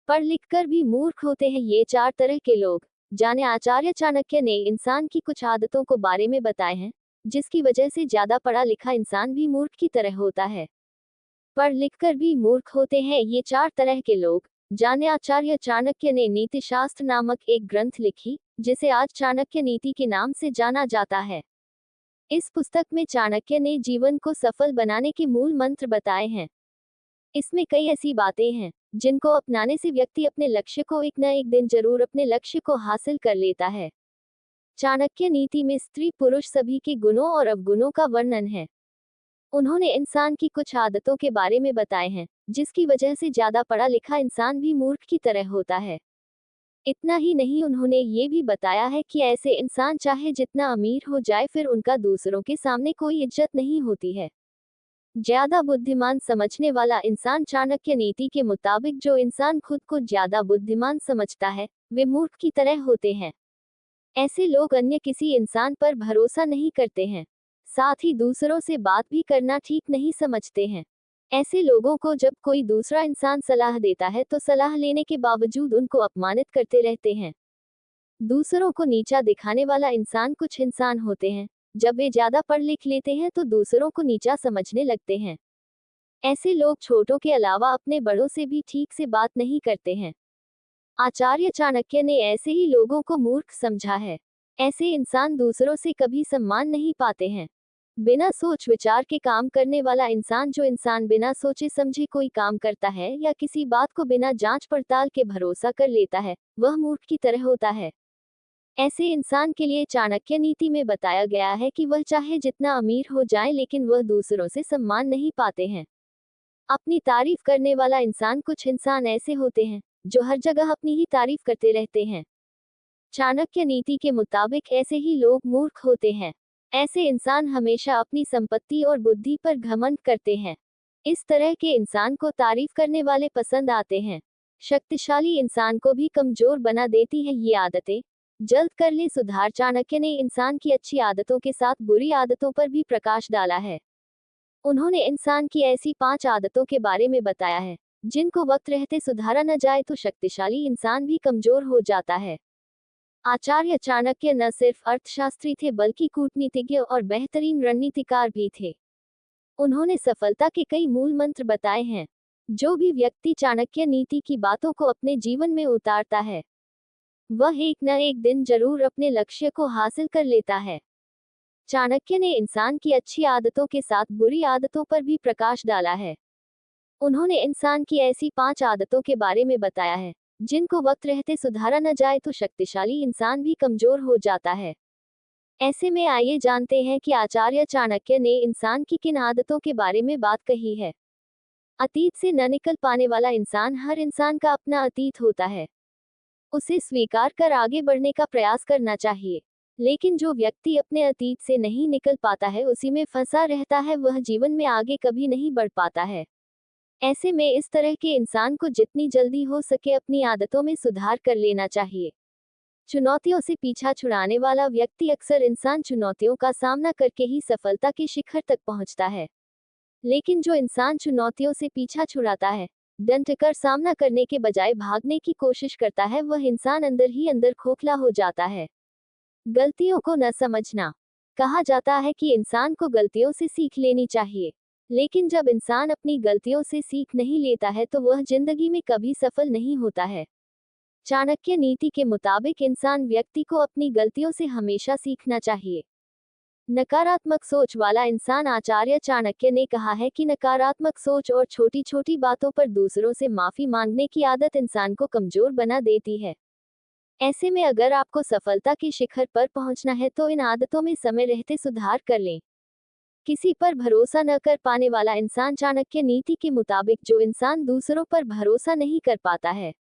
पढ़ लिख कर भी मूर्ख होते हैं ये चार तरह के लोग। जाने आचार्य चाणक्य ने इंसान की कुछ आदतों को बारे में बताए हैं, जिसकी वजह से ज्यादा पढ़ा लिखा इंसान भी मूर्ख की तरह होता है। पढ़ लिख कर भी मूर्ख होते हैं ये चार तरह के लोग। जाने आचार्य चाणक्य ने नीति शास्त्र नामक एक ग्रंथ लिखी, जिसे आज चाणक्य नीति के नाम से जाना जाता है। इस पुस्तक में चाणक्य ने जीवन को सफल बनाने के मूल मंत्र बताए हैं। इसमें कई ऐसी बातें हैं जिनको अपनाने से व्यक्ति अपने लक्ष्य को एक न एक दिन जरूर अपने लक्ष्य को हासिल कर लेता है। चाणक्य नीति में स्त्री पुरुष सभी के गुणों और अवगुणों का वर्णन है। उन्होंने इंसान की कुछ आदतों के बारे में बताए हैं, जिसकी वजह से ज्यादा पढ़ा लिखा इंसान भी मूर्ख की तरह होता है। इतना ही नहीं, उन्होंने ये भी बताया है कि ऐसे इंसान चाहे जितना अमीर हो जाए फिर उनका दूसरों के सामने कोई इज्जत नहीं होती है। ज्यादा बुद्धिमान समझने वाला इंसान चाणक्य नीति के मुताबिक जो इंसान खुद को ज्यादा बुद्धिमान समझता है, वे मूर्ख की तरह होते हैं। ऐसे लोग अन्य किसी इंसान पर भरोसा नहीं करते हैं, साथ ही दूसरों से बात भी करना ठीक नहीं समझते हैं। ऐसे लोगों को जब कोई दूसरा इंसान सलाह देता है तो सलाह लेने के बावजूद उनको अपमानित करते रहते हैं। दूसरों को नीचा दिखाने वाला इंसान कुछ इंसान होते हैं, जब वे ज्यादा पढ़ लिख लेते हैं तो दूसरों को नीचा समझने लगते हैं। ऐसे लोग छोटों के अलावा अपने बड़ों से भी ठीक से बात नहीं करते हैं। आचार्य चाणक्य ने ऐसे ही लोगों को मूर्ख समझा है। ऐसे इंसान दूसरों से कभी सम्मान नहीं पाते हैं। बिना सोच विचार के काम करने वाला इंसान, जो इंसान बिना सोचे समझे कोई काम करता है या किसी बात को बिना जांच पड़ताल के भरोसा कर लेता है, वह मूर्ख की तरह होता है। ऐसे इंसान के लिए चाणक्य नीति में बताया गया है कि वह चाहे जितना अमीर हो जाए लेकिन वह दूसरों से सम्मान नहीं पाते हैं। अपनी तारीफ करने वाला इंसान, कुछ इंसान ऐसे होते हैं जो हर जगह अपनी ही तारीफ करते रहते हैं। चाणक्य नीति के मुताबिक ऐसे ही लोग मूर्ख होते हैं। ऐसे इंसान हमेशा अपनी संपत्ति और बुद्धि पर घमंड करते हैं। इस तरह के इंसान को तारीफ करने वाले पसंद आते हैं। शक्तिशाली इंसान को भी कमजोर बना देती है ये आदतें। जल्द कर ले सुधार। चाणक्य ने इंसान की अच्छी आदतों के साथ बुरी आदतों पर भी प्रकाश डाला है। उन्होंने इंसान की ऐसी 5 आदतों के बारे में बताया है, जिनको वक्त रहते सुधारा न जाए तो शक्तिशाली इंसान भी कमजोर हो जाता है। आचार्य चाणक्य न सिर्फ अर्थशास्त्री थे बल्कि कूटनीतिज्ञ और बेहतरीन रणनीतिकार भी थे। उन्होंने सफलता के कई मूल मंत्र बताए हैं। जो भी व्यक्ति चाणक्य नीति की बातों को अपने जीवन में उतारता है, वह एक न एक दिन जरूर अपने लक्ष्य को हासिल कर लेता है। चाणक्य ने इंसान की अच्छी आदतों के साथ बुरी आदतों पर भी प्रकाश डाला है। उन्होंने इंसान की ऐसी 5 आदतों के बारे में बताया है, जिनको वक्त रहते सुधारा न जाए तो शक्तिशाली इंसान भी कमजोर हो जाता है। ऐसे में आइए जानते हैं कि आचार्य चाणक्य ने इंसान की किन आदतों के बारे में बात कही है। अतीत से न निकल पाने वाला इंसान। हर इंसान का अपना अतीत होता है, उसे स्वीकार कर आगे बढ़ने का प्रयास करना चाहिए। लेकिन जो व्यक्ति अपने अतीत से नहीं निकल पाता है, उसी में फंसा रहता है, वह जीवन में आगे कभी नहीं बढ़ पाता है। ऐसे में इस तरह के इंसान को जितनी जल्दी हो सके अपनी आदतों में सुधार कर लेना चाहिए। चुनौतियों से पीछा छुड़ाने वाला व्यक्ति। अक्सर इंसान चुनौतियों का सामना करके ही सफलता के शिखर तक पहुंचता है। लेकिन जो इंसान चुनौतियों से पीछा छुड़ाता है, डटकर सामना करने के बजाय भागने की कोशिश करता है, वह इंसान अंदर ही अंदर खोखला हो जाता है। गलतियों को न समझना। कहा जाता है कि इंसान को गलतियों से सीख लेनी चाहिए, लेकिन जब इंसान अपनी गलतियों से सीख नहीं लेता है तो वह जिंदगी में कभी सफल नहीं होता है। चाणक्य नीति के मुताबिक इंसान व्यक्ति को अपनी गलतियों से हमेशा सीखना चाहिए। नकारात्मक सोच वाला इंसान। आचार्य चाणक्य ने कहा है कि नकारात्मक सोच और छोटी छोटी बातों पर दूसरों से माफी मांगने की आदत इंसान को कमजोर बना देती है। ऐसे में अगर आपको सफलता के शिखर पर पहुंचना है तो इन आदतों में समय रहते सुधार कर लें। किसी पर भरोसा न कर पाने वाला इंसान। चाणक्य नीति के मुताबिक जो इंसान दूसरों पर भरोसा नहीं कर पाता है,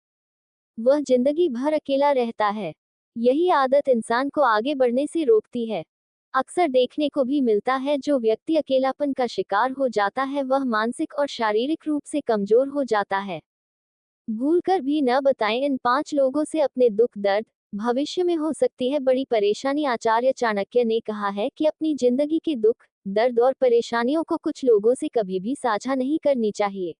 वह जिंदगी भर अकेला रहता है। यही आदत इंसान को आगे बढ़ने से रोकती है। अक्सर देखने को भी मिलता है, जो व्यक्ति अकेलापन का शिकार हो जाता है वह मानसिक और शारीरिक रूप से कमजोर हो जाता है। भूलकर भी न बताएं इन 5 लोगों से अपने दुख दर्द। भविष्य में हो सकती है बड़ी परेशानी। आचार्य चाणक्य ने कहा है कि अपनी जिंदगी के दुख दर्द और परेशानियों को कुछ लोगों से कभी भी साझा नहीं करनी चाहिए।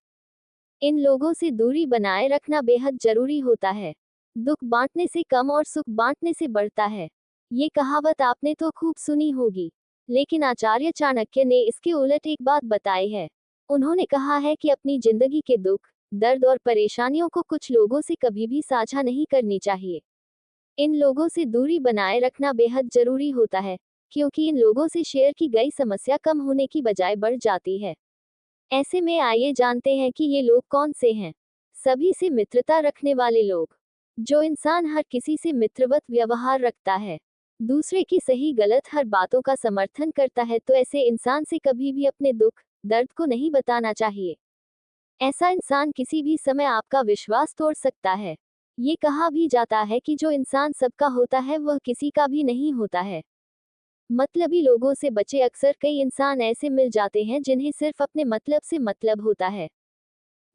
इन लोगों से दूरी बनाए रखना बेहद जरूरी होता है। दुख बांटने से कम और सुख बांटने से बढ़ता है। ये कहावत आपने तो खूब सुनी होगी, लेकिन आचार्य चाणक्य ने इसके उलट एक बात बताई है। उन्होंने कहा है कि अपनी जिंदगी के दुख, दर्द और परेशानियों को कुछ लोगों से कभी भी साझा नहीं करनी चाहिए। इन लोगों से दूरी बनाए रखना बेहद जरूरी होता है, क्योंकि इन लोगों से शेयर की गई समस्या कम होने की बजाय बढ़ जाती है। ऐसे में आइए जानते हैं कि ये लोग कौन से हैं। सभी से मित्रता रखने वाले लोग। जो इंसान हर किसी से मित्रवत व्यवहार रखता है, दूसरे की सही गलत हर बातों का समर्थन करता है, तो ऐसे इंसान से कभी भी अपने दुख, दर्द को नहीं बताना चाहिए। ऐसा इंसान किसी भी समय आपका विश्वास तोड़ सकता है। ये कहा भी जाता है कि जो इंसान सबका होता है वह किसी का भी नहीं होता है। मतलबी लोगों से बचे। अक्सर कई इंसान ऐसे मिल जाते हैं जिन्हें सिर्फ अपने मतलब से मतलब होता है।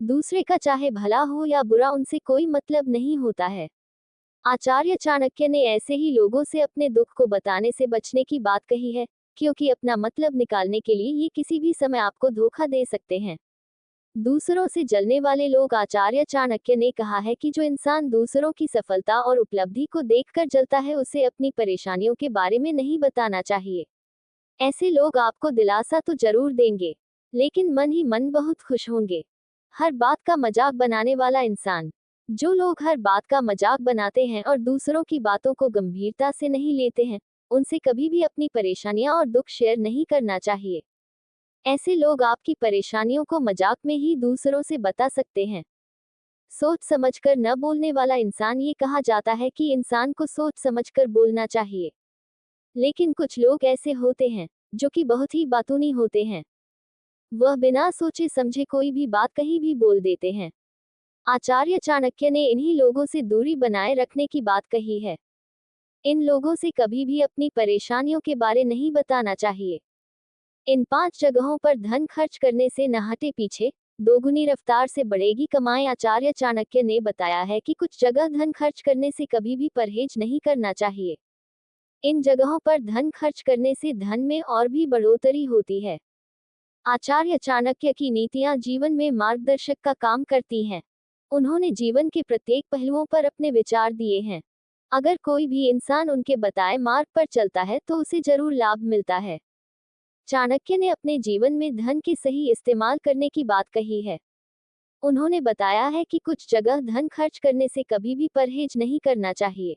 दूसरे का चाहे भला हो या बुरा उनसे कोई मतलब नहीं होता है। आचार्य चाणक्य ने ऐसे ही लोगों से अपने दुख को बताने से बचने की बात कही है, क्योंकि अपना मतलब निकालने के लिए ये किसी भी समय आपको धोखा दे सकते हैं। दूसरों से जलने वाले लोग। आचार्य चाणक्य ने कहा है कि जो इंसान दूसरों की सफलता और उपलब्धि को देखकर जलता है, उसे अपनी परेशानियों के बारे में नहीं बताना चाहिए। ऐसे लोग आपको दिलासा तो जरूर देंगे, लेकिन मन ही मन बहुत खुश होंगे। हर बात का मजाक बनाने वाला इंसान। जो लोग हर बात का मजाक बनाते हैं और दूसरों की बातों को गंभीरता से नहीं लेते हैं, उनसे कभी भी अपनी परेशानियां और दुख शेयर नहीं करना चाहिए। ऐसे लोग आपकी परेशानियों को मजाक में ही दूसरों से बता सकते हैं। सोच समझकर न बोलने वाला इंसान। ये कहा जाता है कि इंसान को सोच समझकर बोलना चाहिए, लेकिन कुछ लोग ऐसे होते हैं जो कि बहुत ही बातूनी होते हैं। वह बिना सोचे समझे कोई भी बात कहीं भी बोल देते हैं। आचार्य चाणक्य ने इन्हीं लोगों से दूरी बनाए रखने की बात कही है। इन लोगों से कभी भी अपनी परेशानियों के बारे नहीं बताना चाहिए। इन 5 जगहों पर धन खर्च करने से न हटे पीछे, दोगुनी रफ्तार से बढ़ेगी कमाई। आचार्य चाणक्य ने बताया है कि कुछ जगह धन खर्च करने से कभी भी परहेज नहीं करना चाहिए। इन जगहों पर धन खर्च करने से धन में और भी बढ़ोतरी होती है। आचार्य चाणक्य की नीतियां जीवन में मार्गदर्शक का काम करती हैं। उन्होंने जीवन के प्रत्येक पहलुओं पर अपने विचार दिए हैं। अगर कोई भी इंसान उनके बताए मार्ग पर चलता है तो उसे जरूर लाभ मिलता है। चाणक्य ने अपने जीवन में धन के सही इस्तेमाल करने की बात कही है। उन्होंने बताया है कि कुछ जगह धन खर्च करने से कभी भी परहेज नहीं करना चाहिए।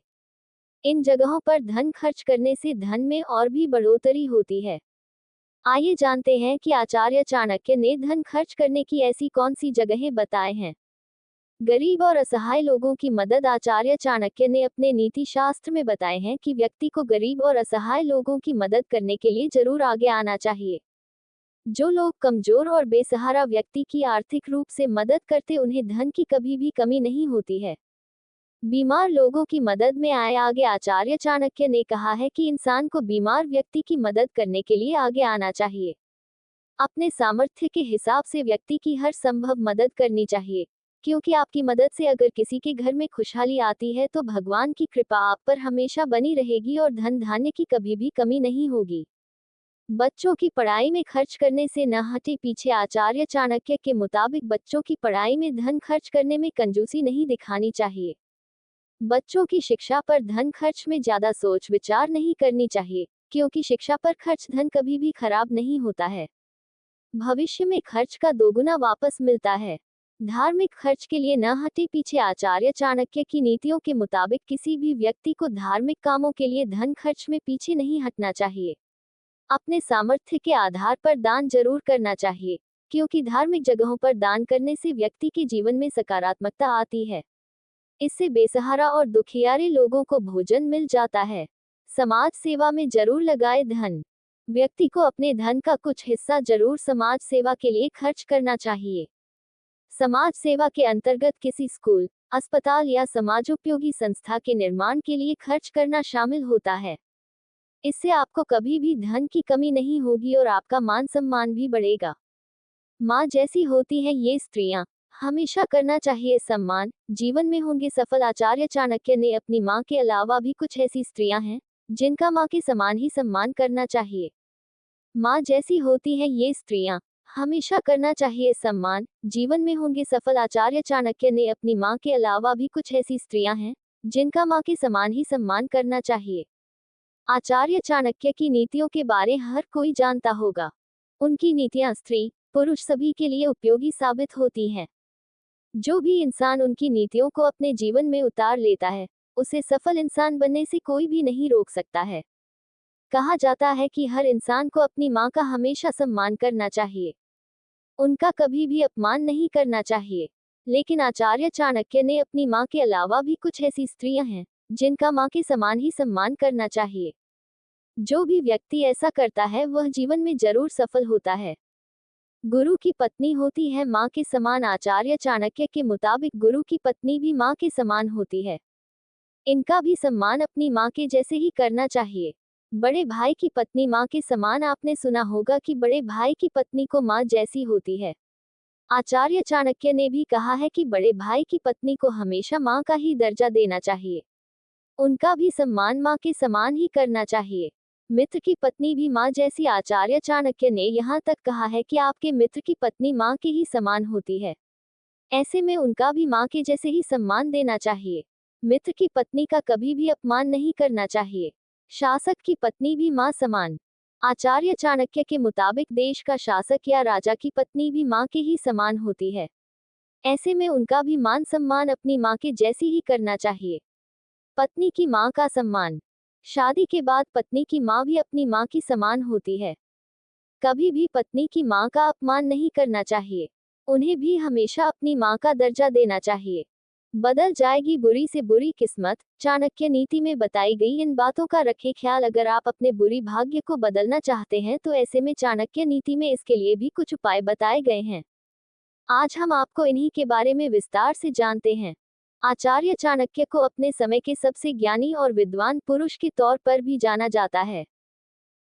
इन जगहों पर धन खर्च करने से धन में और भी बढ़ोतरी होती है। आइए जानते हैं कि आचार्य चाणक्य ने धन खर्च करने की ऐसी कौन सी जगहें बताए हैं। गरीब और असहाय लोगों की मदद। आचार्य चाणक्य ने अपने नीति शास्त्र में बताए हैं कि व्यक्ति को गरीब और असहाय लोगों की मदद करने के लिए जरूर आगे आना चाहिए। जो लोग कमजोर और बेसहारा व्यक्ति की आर्थिक रूप से मदद करते, उन्हें धन की कभी भी कमी नहीं होती है। बीमार लोगों की मदद में आए आगे। आचार्य चाणक्य ने कहा है कि इंसान को बीमार व्यक्ति की मदद करने के लिए आगे आना चाहिए। अपने सामर्थ्य के हिसाब से व्यक्ति की हर संभव मदद करनी चाहिए, क्योंकि आपकी मदद से अगर किसी के घर में खुशहाली आती है तो भगवान की कृपा आप पर हमेशा बनी रहेगी और धन धान्य की कभी भी कमी नहीं होगी। बच्चों की पढ़ाई में खर्च करने से न हटे पीछे। आचार्य चाणक्य के मुताबिक बच्चों की पढ़ाई में धन खर्च करने में कंजूसी नहीं दिखानी चाहिए। बच्चों की शिक्षा पर धन खर्च में ज्यादा सोच विचार नहीं करनी चाहिए, क्योंकि शिक्षा पर खर्च धन कभी भी खराब नहीं होता है। भविष्य में खर्च का दोगुना वापस मिलता है। धार्मिक खर्च के लिए न हटे पीछे। आचार्य चाणक्य की नीतियों के मुताबिक किसी भी व्यक्ति को धार्मिक कामों के लिए धन खर्च में पीछे नहीं हटना चाहिए। अपने सामर्थ्य के आधार पर दान जरूर करना चाहिए, क्योंकि धार्मिक जगहों पर दान करने से व्यक्ति के जीवन में सकारात्मकता आती है। इससे बेसहारा और दुखियारे लोगों को भोजन मिल जाता है। समाज सेवा में जरूर लगाए धन। व्यक्ति को अपने धन का कुछ हिस्सा जरूर समाज सेवा के लिए खर्च करना चाहिए। समाज सेवा के अंतर्गत किसी स्कूल, अस्पताल या समाजोपयोगी संस्था के निर्माण के लिए खर्च करना शामिल होता है। इससे आपको कभी भी धन की कमी नहीं होगी और आपका मान सम्मान भी बढ़ेगा। माँ जैसी होती हैं ये स्त्रियां, हमेशा करना चाहिए सम्मान, जीवन में होंगे सफल। आचार्य चाणक्य ने अपनी माँ के अलावा भी कुछ ऐसी स्त्रियां हैं जिनका माँ के समान ही सम्मान करना चाहिए। माँ जैसी होती हैं ये स्त्रियां, हमेशा करना चाहिए सम्मान, जीवन में होंगे सफल। आचार्य चाणक्य ने अपनी माँ के अलावा भी कुछ ऐसी स्त्रियां हैं जिनका माँ के समान ही सम्मान करना चाहिए। आचार्य चाणक्य की नीतियों के बारे हर कोई जानता होगा। उनकी नीतियां स्त्री पुरुष सभी के लिए उपयोगी साबित होती हैं। जो भी इंसान उनकी नीतियों को अपने जीवन में उतार लेता है, उसे सफल इंसान बनने से कोई भी नहीं रोक सकता है। कहा जाता है कि हर इंसान को अपनी माँ का हमेशा सम्मान करना चाहिए, उनका कभी भी अपमान नहीं करना चाहिए। लेकिन आचार्य चाणक्य ने अपनी माँ के अलावा भी कुछ ऐसी स्त्रियां हैं जिनका माँ के समान ही सम्मान करना चाहिए। जो भी व्यक्ति ऐसा करता है वह जीवन में जरूर सफल होता है। गुरु की पत्नी होती है माँ के समान। आचार्य चाणक्य के मुताबिक गुरु की पत्नी भी माँ के समान होती है। इनका भी सम्मान अपनी माँ के जैसे ही करना चाहिए। बड़े भाई की पत्नी माँ के समान। आपने सुना होगा कि बड़े भाई की पत्नी को माँ जैसी होती है। आचार्य चाणक्य ने भी कहा है कि बड़े भाई की पत्नी को हमेशा माँ का ही दर्जा देना चाहिए, उनका भी सम्मान माँ के समान ही करना चाहिए। मित्र की पत्नी भी माँ जैसी। आचार्य चाणक्य ने यहाँ तक कहा है कि आपके मित्र की पत्नी माँ के ही समान होती है, ऐसे में उनका भी माँ के जैसे ही सम्मान देना चाहिए। मित्र की पत्नी का कभी भी अपमान नहीं करना चाहिए। शासक की पत्नी भी माँ समान। आचार्य चाणक्य के मुताबिक देश का शासक या राजा की पत्नी भी माँ के ही समान होती है, ऐसे में उनका भी मान सम्मान अपनी माँ के जैसी ही करना चाहिए। पत्नी की माँ का सम्मान। शादी के बाद पत्नी की माँ भी अपनी माँ की समान होती है। कभी भी पत्नी की माँ का अपमान नहीं करना चाहिए, उन्हें भी हमेशा अपनी माँ का दर्जा देना चाहिए। बदल जाएगी बुरी से बुरी किस्मत, चाणक्य नीति में बताई गई इन बातों का रखें ख्याल। अगर आप अपने बुरी भाग्य को बदलना चाहते हैं तो ऐसे में चाणक्य नीति में इसके लिए भी कुछ उपाय बताए गए हैं। आज हम आपको इन्हीं के बारे में विस्तार से जानते हैं। आचार्य चाणक्य को अपने समय के सबसे ज्ञानी और विद्वान पुरुष के तौर पर भी जाना जाता है।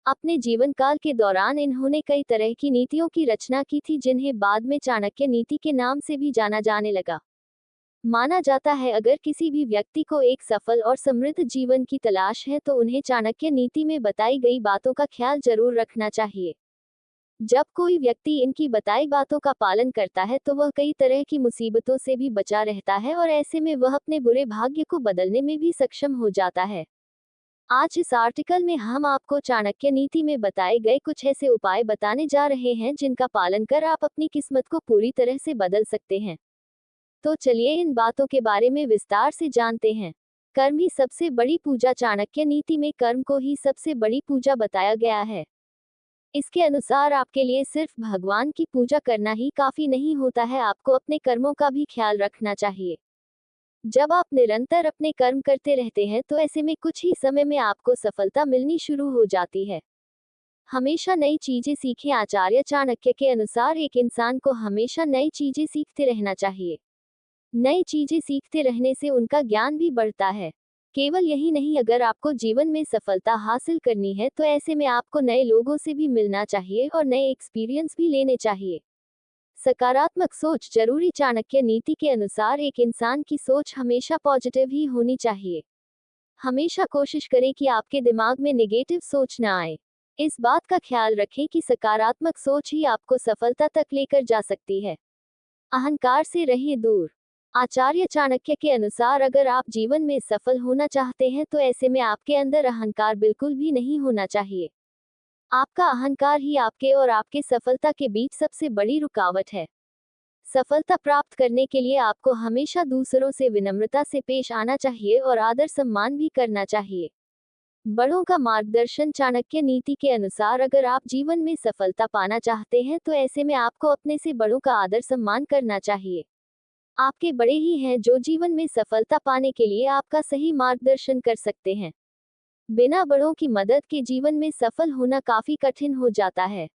अपने जीवन काल के दौरान इन्होंने कई तरह की नीतियों की रचना की थी जिन्हें बाद में चाणक्य नीति के नाम से भी जाना जाने लगा। माना जाता है अगर किसी भी व्यक्ति को एक सफल और समृद्ध जीवन की तलाश है तो उन्हें चाणक्य नीति में बताई गई बातों का ख्याल जरूर रखना चाहिए। जब कोई व्यक्ति इनकी बताई बातों का पालन करता है तो वह कई तरह की मुसीबतों से भी बचा रहता है और ऐसे में वह अपने बुरे भाग्य को बदलने में भी सक्षम हो जाता है। आज इस आर्टिकल में हम आपको चाणक्य नीति में बताए गए कुछ ऐसे उपाय बताने जा रहे हैं जिनका पालन कर आप अपनी किस्मत को पूरी तरह से बदल सकते हैं। तो चलिए इन बातों के बारे में विस्तार से जानते हैं। कर्म ही सबसे बड़ी पूजा। चाणक्य नीति में कर्म को ही सबसे बड़ी पूजा बताया गया है। इसके अनुसार आपके लिए सिर्फ भगवान की पूजा करना ही काफी नहीं होता है, आपको अपने कर्मों का भी ख्याल रखना चाहिए। जब आप निरंतर अपने कर्म करते रहते हैं तो ऐसे में कुछ ही समय में आपको सफलता मिलनी शुरू हो जाती है। हमेशा नई चीजें सीखें। आचार्य चाणक्य के अनुसार एक इंसान को हमेशा नई चीजें सीखते रहना चाहिए। नई चीजें सीखते रहने से उनका ज्ञान भी बढ़ता है। केवल यही नहीं, अगर आपको जीवन में सफलता हासिल करनी है तो ऐसे में आपको नए लोगों से भी मिलना चाहिए और नए एक्सपीरियंस भी लेने चाहिए। सकारात्मक सोच जरूरी। चाणक्य नीति के अनुसार एक इंसान की सोच हमेशा पॉजिटिव ही होनी चाहिए। हमेशा कोशिश करें कि आपके दिमाग में नेगेटिव सोच न आए। इस बात का ख्याल रखें कि सकारात्मक सोच ही आपको सफलता तक लेकर जा सकती है। अहंकार से रहें दूर। आचार्य चाणक्य के अनुसार अगर आप जीवन में सफल होना चाहते हैं तो ऐसे में आपके अंदर अहंकार बिल्कुल भी नहीं होना चाहिए। आपका अहंकार ही आपके और आपके सफलता के बीच सबसे बड़ी रुकावट है। सफलता प्राप्त करने के लिए आपको हमेशा दूसरों से विनम्रता से पेश आना चाहिए और आदर सम्मान भी करना चाहिए। बड़ों का मार्गदर्शन। चाणक्य नीति के अनुसार अगर आप जीवन में सफलता पाना चाहते हैं तो ऐसे में आपको अपने से बड़ों का आदर सम्मान करना चाहिए। आपके बड़े ही हैं जो जीवन में सफलता पाने के लिए आपका सही मार्गदर्शन कर सकते हैं। बिना बड़ों की मदद के जीवन में सफल होना काफी कठिन हो जाता है।